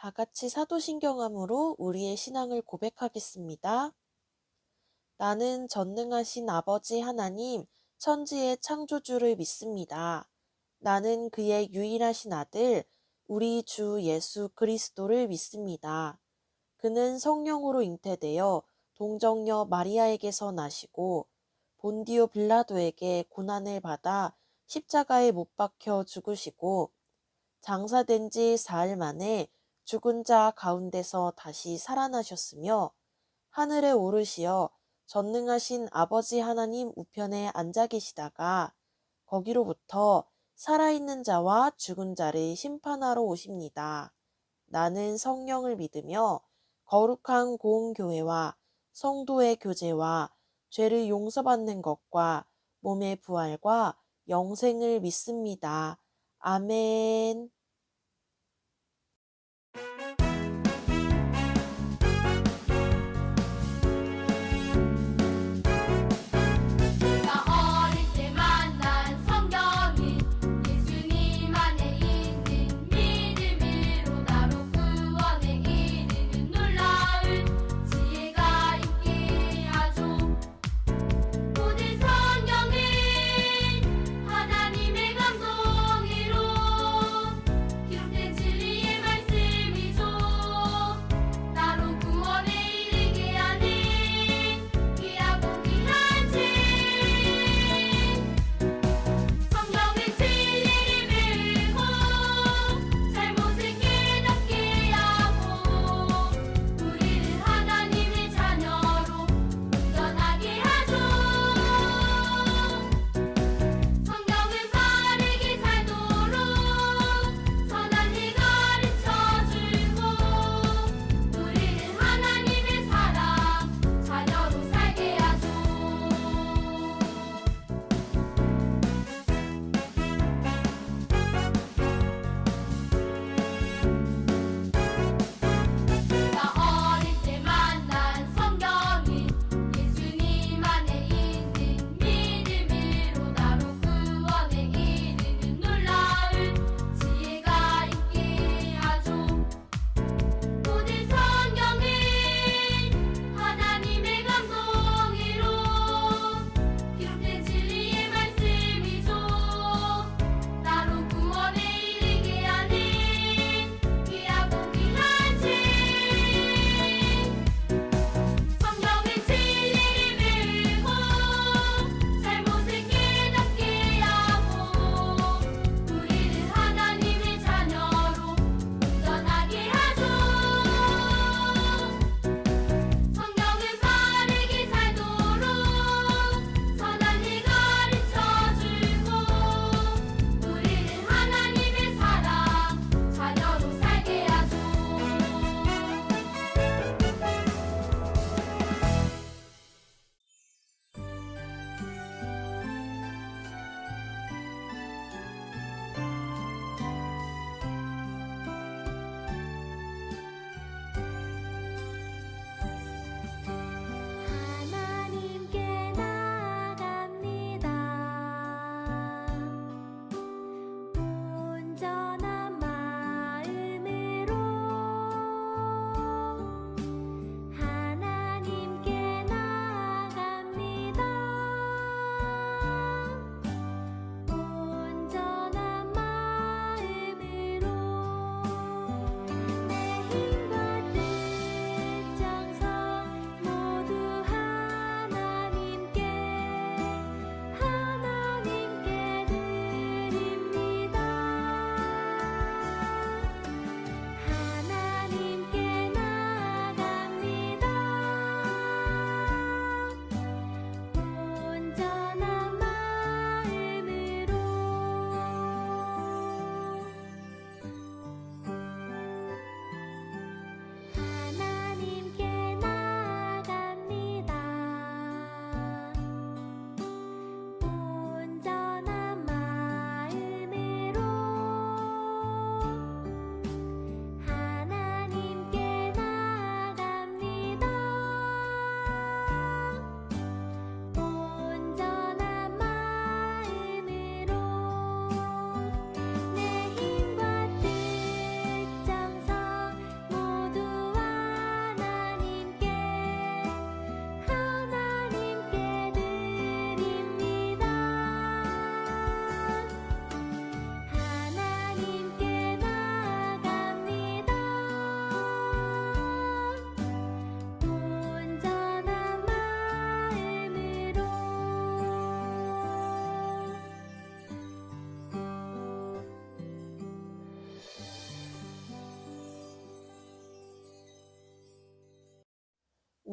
다 같이 사도신경함으로 우리의 신앙을 고백하겠습니다. 나는 전능하신 아버지 하나님, 천지의 창조주를 믿습니다. 나는 그의 유일하신 아들, 우리 주 예수 그리스도를 믿습니다. 그는 성령으로 잉태되어 동정녀 마리아에게서 나시고 본디오 빌라도에게 고난을 받아 십자가에 못 박혀 죽으시고 장사된 지 사흘 만에 죽은 자 가운데서 다시 살아나셨으며 하늘에 오르시어 전능하신 아버지 하나님 우편에 앉아 계시다가 거기로부터 살아있는 자와 죽은 자를 심판하러 오십니다. 나는 성령을 믿으며 거룩한 공교회와 성도의 교제와 죄를 용서받는 것과 몸의 부활과 영생을 믿습니다. 아멘. 내가 어릴 때 만난 성경이 예수님 안에 있는 믿음으로 나로 구원에 이르는 놀라운 지혜가 있게 하죠. 모든 성경은 하나님의 감동으로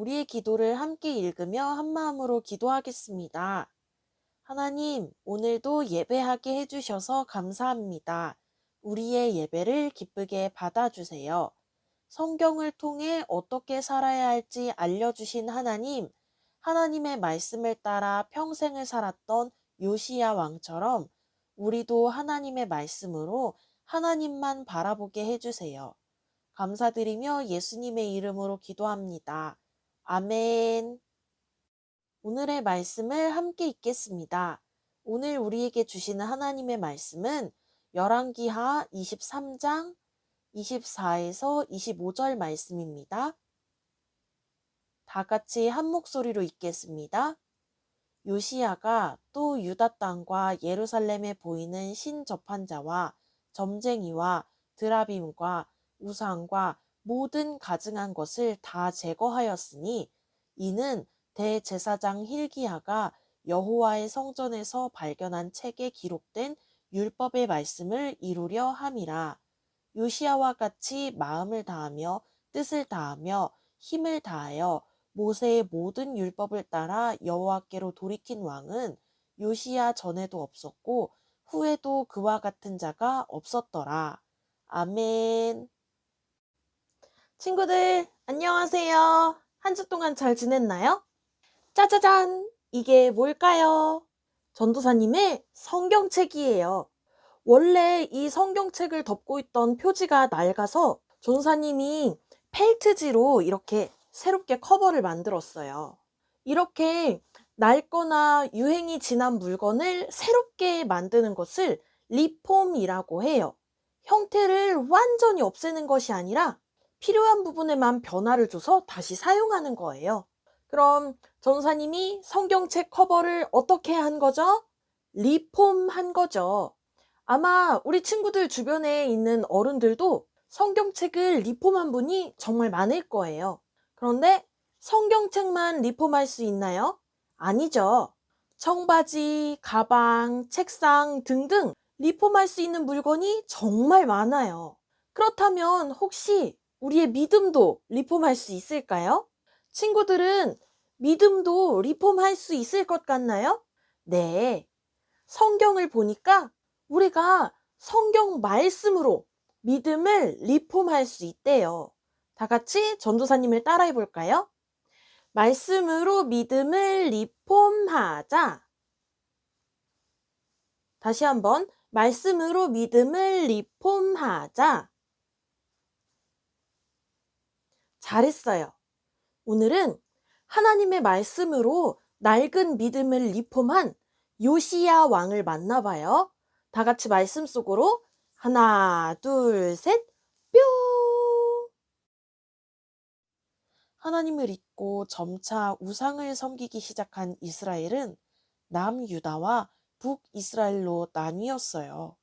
우리의 기도를 함께 읽으며 한마음으로 기도하겠습니다. 하나님, 오늘도 예배하게 해주셔서 감사합니다. 우리의 예배를 기쁘게 받아주세요. 성경을 통해 어떻게 살아야 할지 알려주신 하나님, 하나님의 말씀을 따라 평생을 살았던 요시야 왕처럼 우리도 하나님의 말씀으로 하나님만 바라보게 해주세요. 감사드리며 예수님의 이름으로 기도합니다. 아멘. 오늘의 말씀을 함께 읽겠습니다. 오늘 우리에게 주시는 하나님의 말씀은 열왕기하 23장 24에서 25절 말씀입니다. 다 같이 한 목소리로 읽겠습니다. 요시야가 또 유다 땅과 예루살렘에 보이는 신접한자와 점쟁이와 드라빔과 우상과 모든 가증한 것을 다 제거하였으니 이는 대제사장 hil기야가 여호와의 성전에서 발견한 책에 기록된 율법의 말씀을 이루려 함이라. 요시야와 같이 마음을 다하며 뜻을 다하며 힘을 다하여 모세의 모든 율법을 따라 여호와께로 돌이킨 왕은 요시야 전에도 없었고 후에도 그와 같은 자가 없었더라. 아멘. 친구들, 안녕하세요. 한 주 동안 잘 지냈나요? 짜자잔! 이게 뭘까요? 전도사님의 성경책이에요. 원래 이 성경책을 덮고 있던 표지가 낡아서 전도사님이 펠트지로 이렇게 새롭게 커버를 만들었어요. 이렇게 낡거나 유행이 지난 물건을 새롭게 만드는 것을 리폼이라고 해요. 형태를 완전히 없애는 것이 아니라 필요한 부분에만 변화를 줘서 다시 사용하는 거예요. 그럼 전도사님이 성경책 커버를 어떻게 한 거죠? 리폼한 거죠. 아마 우리 친구들 주변에 있는 어른들도 성경책을 리폼한 분이 정말 많을 거예요. 그런데 성경책만 리폼할 수 있나요? 아니죠. 청바지, 가방, 책상 등등 리폼할 수 있는 물건이 정말 많아요. 그렇다면 혹시 우리의 믿음도 리폼할 수 있을까요? 친구들은 믿음도 리폼할 수 있을 것 같나요? 네. 성경을 보니까 우리가 성경 말씀으로 믿음을 리폼할 수 있대요. 다 같이 전도사님을 따라해 볼까요? 말씀으로 믿음을 리폼하자. 다시 한번 말씀으로 믿음을 리폼하자. 잘했어요. 오늘은 하나님의 말씀으로 낡은 믿음을 리폼한 요시야 왕을 만나봐요. 다 같이 말씀 속으로 하나, 둘, 셋, 뿅! 하나님을 잊고 점차 우상을 섬기기 시작한 이스라엘은 남유다와 북이스라엘로 나뉘었어요.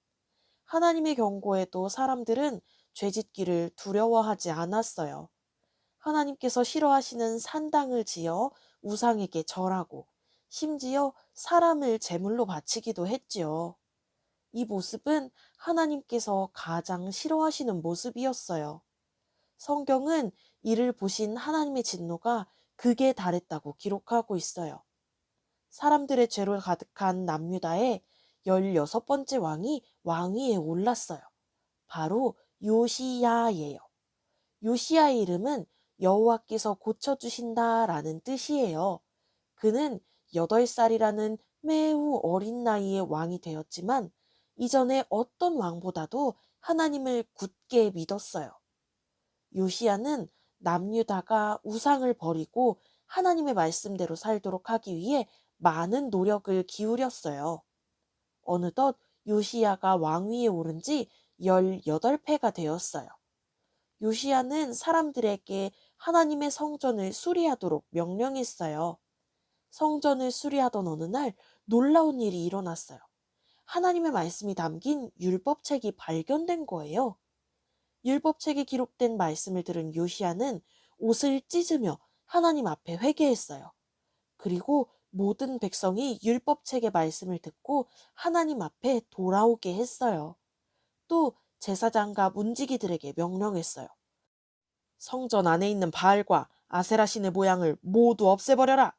하나님의 경고에도 사람들은 죄짓기를 두려워하지 않았어요. 하나님께서 싫어하시는 산당을 지어 우상에게 절하고 심지어 사람을 제물로 바치기도 했지요. 이 모습은 하나님께서 가장 싫어하시는 모습이었어요. 성경은 이를 보신 하나님의 진노가 극에 달했다고 기록하고 있어요. 사람들의 죄로 가득한 남유다의 16번째 왕이 왕위에 올랐어요. 바로 요시야예요. 요시야의 이름은 여호와께서 고쳐주신다라는 뜻이에요. 그는 8살이라는 매우 어린 나이에 왕이 되었지만 이전에 어떤 왕보다도 하나님을 굳게 믿었어요. 요시야는 남유다가 우상을 버리고 하나님의 말씀대로 살도록 하기 위해 많은 노력을 기울였어요. 어느덧 요시야가 왕위에 오른 지 18패가 되었어요. 요시야는 사람들에게 하나님의 성전을 수리하도록 명령했어요. 성전을 수리하던 어느 날 놀라운 일이 일어났어요. 하나님의 말씀이 담긴 율법책이 발견된 거예요. 율법책에 기록된 말씀을 들은 요시야는 옷을 찢으며 하나님 앞에 회개했어요. 그리고 모든 백성이 율법책의 말씀을 듣고 하나님 앞에 돌아오게 했어요. 또 제사장과 문지기들에게 명령했어요. 성전 안에 있는 바알과 아세라 신의 모양을 모두 없애버려라.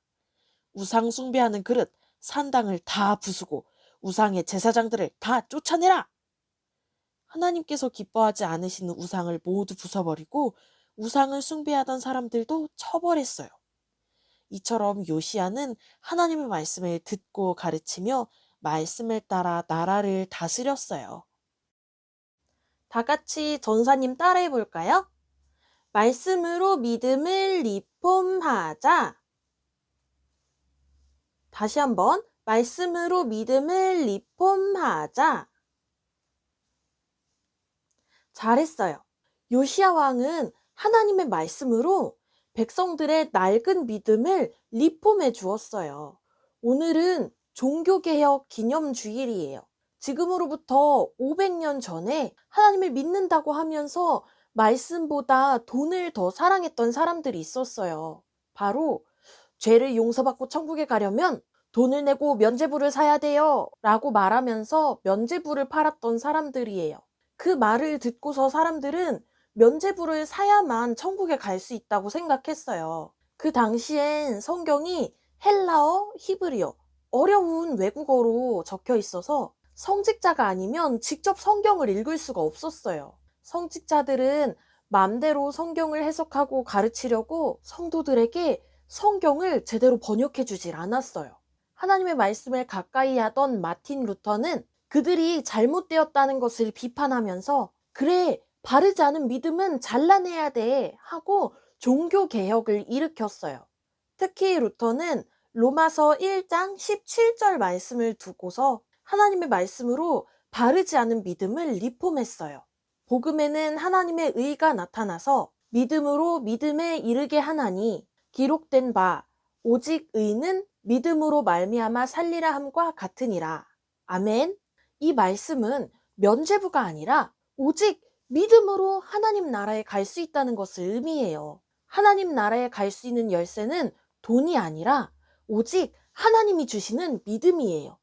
우상 숭배하는 그릇, 산당을 다 부수고 우상의 제사장들을 다 쫓아내라. 하나님께서 기뻐하지 않으시는 우상을 모두 부숴버리고 우상을 숭배하던 사람들도 처벌했어요. 이처럼 요시야는 하나님의 말씀을 듣고 가르치며 말씀을 따라 나라를 다스렸어요. 다 같이 전사님 따라해 볼까요? 말씀으로 믿음을 리폼하자. 다시 한번 말씀으로 믿음을 리폼하자. 잘했어요. 요시야 왕은 하나님의 말씀으로 백성들의 낡은 믿음을 리폼해 주었어요. 오늘은 종교개혁 기념주일이에요. 지금으로부터 500년 전에 하나님을 믿는다고 하면서 말씀보다 돈을 더 사랑했던 사람들이 있었어요. 바로 죄를 용서받고 천국에 가려면 돈을 내고 면죄부를 사야 돼요 라고 말하면서 면죄부를 팔았던 사람들이에요. 그 말을 듣고서 사람들은 면죄부를 사야만 천국에 갈 수 있다고 생각했어요. 그 당시엔 성경이 헬라어, 히브리어, 어려운 외국어로 적혀 있어서 성직자가 아니면 직접 성경을 읽을 수가 없었어요. 성직자들은 맘대로 성경을 해석하고 가르치려고 성도들에게 성경을 제대로 번역해 주질 않았어요. 하나님의 말씀을 가까이 하던 마틴 루터는 그들이 잘못되었다는 것을 비판하면서 그래, 바르지 않은 믿음은 잘라내야 돼 하고 종교개혁을 일으켰어요. 특히 루터는 로마서 1장 17절 말씀을 두고서 하나님의 말씀으로 바르지 않은 믿음을 리폼했어요. 복음에는 하나님의 의가 나타나서 믿음으로 믿음에 이르게 하나니 기록된 바 오직 의는 믿음으로 말미암아 살리라 함과 같으니라. 아멘. 이 말씀은 면죄부가 아니라 오직 믿음으로 하나님 나라에 갈 수 있다는 것을 의미해요. 하나님 나라에 갈 수 있는 열쇠는 돈이 아니라 오직 하나님이 주시는 믿음이에요.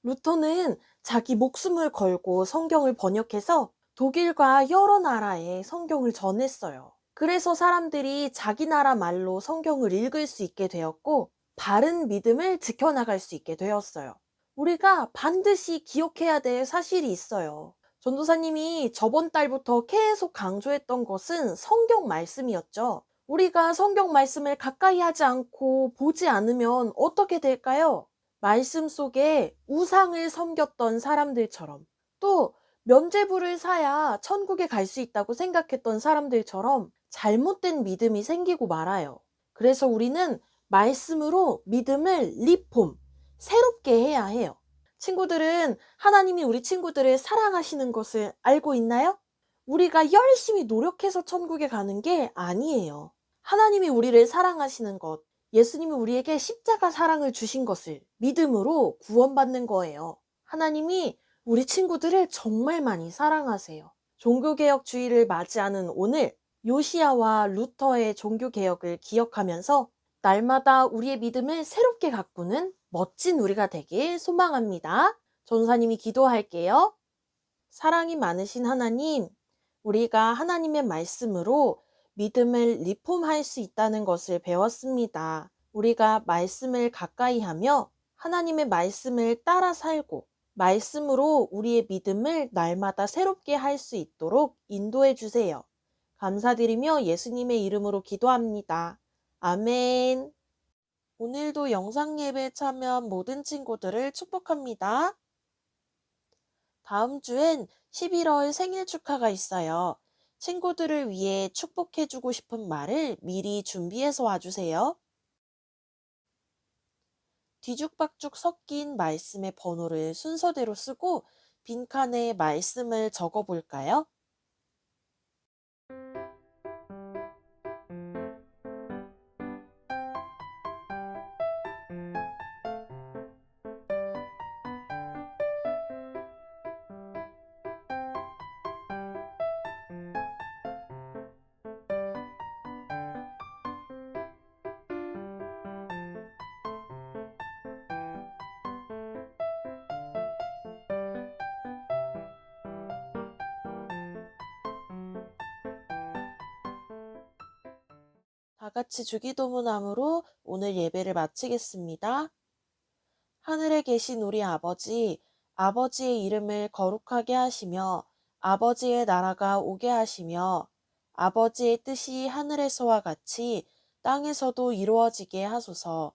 루터는 자기 목숨을 걸고 성경을 번역해서 독일과 여러 나라에 성경을 전했어요. 그래서 사람들이 자기 나라 말로 성경을 읽을 수 있게 되었고 바른 믿음을 지켜나갈 수 있게 되었어요. 우리가 반드시 기억해야 될 사실이 있어요. 전도사님이 저번 달부터 계속 강조했던 것은 성경 말씀이었죠. 우리가 성경 말씀을 가까이 하지 않고 보지 않으면 어떻게 될까요? 말씀 속에 우상을 섬겼던 사람들처럼 또 면죄부를 사야 천국에 갈 수 있다고 생각했던 사람들처럼 잘못된 믿음이 생기고 말아요. 그래서 우리는 말씀으로 믿음을 리폼, 새롭게 해야 해요. 친구들은 하나님이 우리 친구들을 사랑하시는 것을 알고 있나요? 우리가 열심히 노력해서 천국에 가는 게 아니에요. 하나님이 우리를 사랑하시는 것, 예수님이 우리에게 십자가 사랑을 주신 것을 믿음으로 구원받는 거예요. 하나님이 우리 친구들을 정말 많이 사랑하세요. 종교개혁주의를 맞이하는 오늘 요시야와 루터의 종교개혁을 기억하면서 날마다 우리의 믿음을 새롭게 가꾸는 멋진 우리가 되길 소망합니다. 전사님이 기도할게요. 사랑이 많으신 하나님, 우리가 하나님의 말씀으로 믿음을 리폼할 수 있다는 것을 배웠습니다. 우리가 말씀을 가까이 하며 하나님의 말씀을 따라 살고 말씀으로 우리의 믿음을 날마다 새롭게 할 수 있도록 인도해 주세요. 감사드리며 예수님의 이름으로 기도합니다. 아멘. 오늘도 영상 예배에 참여한 모든 친구들을 축복합니다. 다음 주엔 11월 생일 축하가 있어요. 친구들을 위해 축복해주고 싶은 말을 미리 준비해서 와주세요. 뒤죽박죽 섞인 말씀의 번호를 순서대로 쓰고 빈칸에 말씀을 적어볼까요? 다 같이 주기도문함으로 오늘 예배를 마치겠습니다. 하늘에 계신 우리 아버지, 아버지의 이름을 거룩하게 하시며 아버지의 나라가 오게 하시며 아버지의 뜻이 하늘에서와 같이 땅에서도 이루어지게 하소서.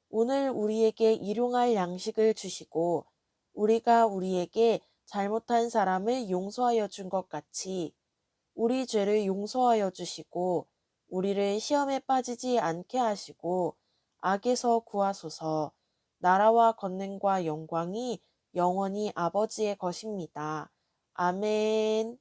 오늘 우리에게 일용할 양식을 주시고 우리가 우리에게 잘못한 사람을 용서하여 준 것 같이 우리 죄를 용서하여 주시고 우리를 시험에 빠지지 않게 하시고 악에서 구하소서. 나라와 권능과 영광이 영원히 아버지의 것입니다. 아멘.